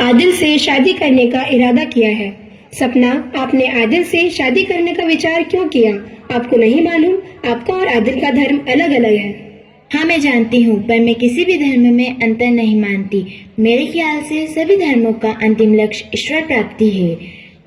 आदिल से शादी करने का इरादा किया है। सपना, आपने आदिल से शादी करने का विचार क्यों किया? आपको नहीं मालूम आपका और आदिल का धर्म अलग अलग है। हाँ, मैं जानती हूँ, पर मैं किसी भी धर्म में अंतर नहीं मानती। मेरे ख्याल से सभी धर्मों का अंतिम लक्ष्य ईश्वर प्राप्ति है।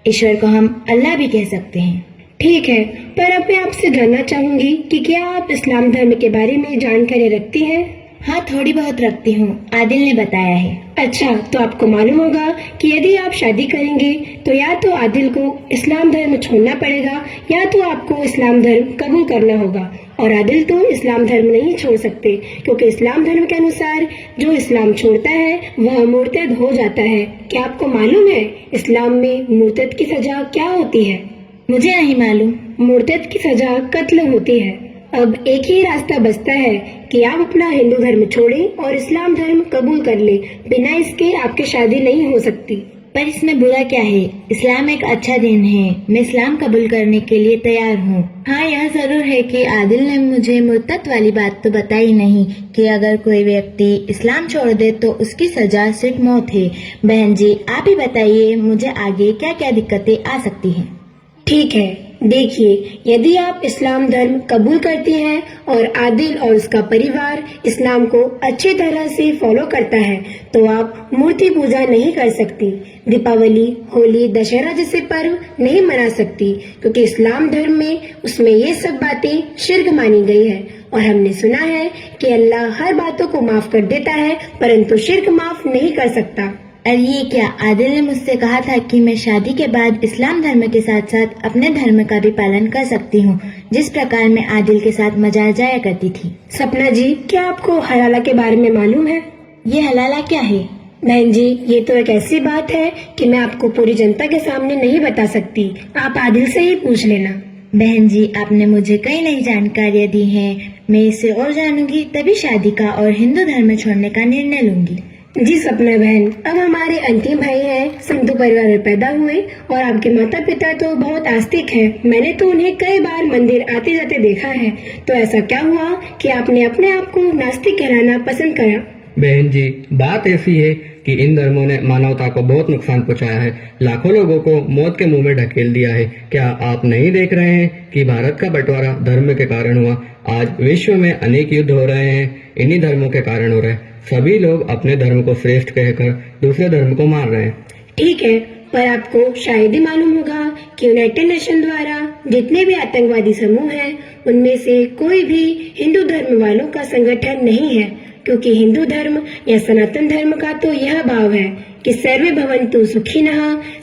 ईश्वर को हम अल्लाह भी कह सकते हैं। ठीक है, पर अब मैं आपसे जानना चाहूंगी कि क्या आप इस्लाम धर्म के बारे में जानकारी रखती हैं? हाँ, थोड़ी बहुत रखती हूँ, आदिल ने बताया है। अच्छा, तो आपको मालूम होगा कि यदि आप शादी करेंगे तो या तो आदिल को इस्लाम धर्म छोड़ना पड़ेगा या तो आपको इस्लाम धर्म कबूल करना होगा। और आदिल तो इस्लाम धर्म नहीं छोड़ सकते, क्योंकि इस्लाम धर्म के अनुसार जो इस्लाम छोड़ता है वह मुर्तद हो जाता है। क्या आपको मालूम है इस्लाम में मुर्तद की सजा क्या होती है? मुझे नहीं मालूम। मुर्तद की सजा कत्ल होती है। अब एक ही रास्ता बचता है कि आप अपना हिंदू धर्म छोड़ें और इस्लाम धर्म कबूल कर लें। बिना इसके आपकी शादी नहीं हो सकती। पर इसमें बुरा क्या है? इस्लाम एक अच्छा दिन है। मैं इस्लाम कबूल करने के लिए तैयार हूँ। हाँ, यह जरूर है कि आदिल ने मुझे मुर्तद वाली बात तो बताई नहीं कि अगर कोई व्यक्ति इस्लाम छोड़ दे तो उसकी सजा सिर्फ मौत है। बहन जी, आप ही बताइए मुझे आगे क्या क्या दिक्कतें आ सकती हैं। ठीक है, देखिए, यदि आप इस्लाम धर्म कबूल करती हैं और आदिल और उसका परिवार इस्लाम को अच्छी तरह से फॉलो करता है तो आप मूर्ति पूजा नहीं कर सकती, दीपावली, होली, दशहरा जैसे पर्व नहीं मना सकती, क्योंकि इस्लाम धर्म में उसमें ये सब बातें शिर्क मानी गई है। और हमने सुना है कि अल्लाह हर बातों को माफ कर देता है, परंतु शिर्क माफ नहीं कर सकता। और ये क्या, आदिल ने मुझसे कहा था कि मैं शादी के बाद इस्लाम धर्म के साथ साथ अपने धर्म का भी पालन कर सकती हूँ, जिस प्रकार मैं आदिल के साथ मजार जाया करती थी। सपना जी, क्या आपको हलाला के बारे में मालूम है? ये हलाला क्या है? बहन जी, ये तो एक ऐसी बात है कि मैं आपको पूरी जनता के सामने नहीं बता सकती। आप आदिल से ही पूछ लेना। बहन जी, आपने मुझे कई नई जानकारियाँ दी हैं। मैं इससे और जानूंगी तभी शादी का और हिंदू धर्म छोड़ने का निर्णय लूंगी। जी सपना बहन, अब हमारे अंतिम भाई हैं, संधू परिवार में पैदा हुए और आपके माता पिता तो बहुत आस्तिक हैं। मैंने तो उन्हें कई बार मंदिर आते जाते देखा है। तो ऐसा क्या हुआ कि आपने अपने आप को नास्तिक कहलाना पसंद करा? बहन जी, बात ऐसी है कि इन धर्मों ने मानवता को बहुत नुकसान पहुंचाया है। लाखों लोगों को मौत के मुंह में ढकेल दिया है। क्या आप नहीं देख रहे हैं कि भारत का बंटवारा धर्म के कारण हुआ? आज विश्व में अनेक युद्ध हो रहे हैं, इन्हीं धर्मों के कारण हो रहे हैं। सभी लोग अपने धर्म को श्रेष्ठ कहकर दूसरे धर्म को मार रहे हैं। ठीक है, पर आपको शायद ही मालूम होगा कि यूनाइटेड नेशन द्वारा जितने भी आतंकवादी समूह हैं, उनमें से कोई भी हिंदू धर्म वालों का संगठन नहीं है, क्योंकि हिंदू धर्म या सनातन धर्म का तो यह भाव है कि सर्वे भवन्तु सुखिनः,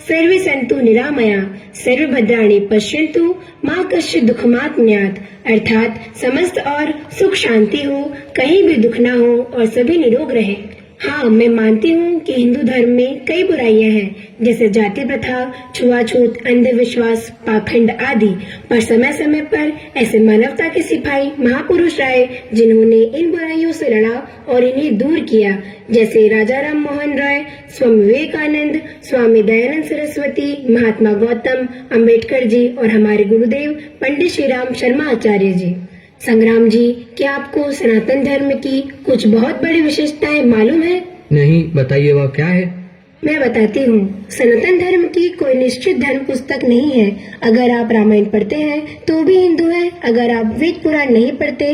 सर्वे सन्तु निरामया, सर्वे भद्राणि पश्यन्तु, माँ कश्चित् दुःखमाप्नुयात्, अर्थात समस्त और सुख शांति हो, कहीं भी दुख न हो और सभी निरोग रहे। हाँ, मैं मानती हूँ कि हिंदू धर्म में कई बुराइयां हैं, जैसे जाति प्रथा, छुआछूत, अंधविश्वास, पाखंड आदि, पर समय समय पर ऐसे मानवता के सिपाही महापुरुष आए जिन्होंने इन बुराइयों से लड़ा और इन्हें दूर किया, जैसे राजा राम मोहन राय, स्वामी विवेकानंद, स्वामी दयानंद सरस्वती, महात्मा गौतम, अम्बेडकर जी और हमारे गुरुदेव पंडित श्री राम शर्मा आचार्य जी। संग्राम जी, क्या आपको सनातन धर्म की कुछ बहुत बड़ी विशेषताएं मालूम है? नहीं, बताइए वह क्या है? मैं बताती हूँ। सनातन धर्म की कोई निश्चित धर्म पुस्तक नहीं है। अगर आप रामायण पढ़ते हैं तो भी हिंदू है, अगर आप वेद पुराण नहीं पढ़ते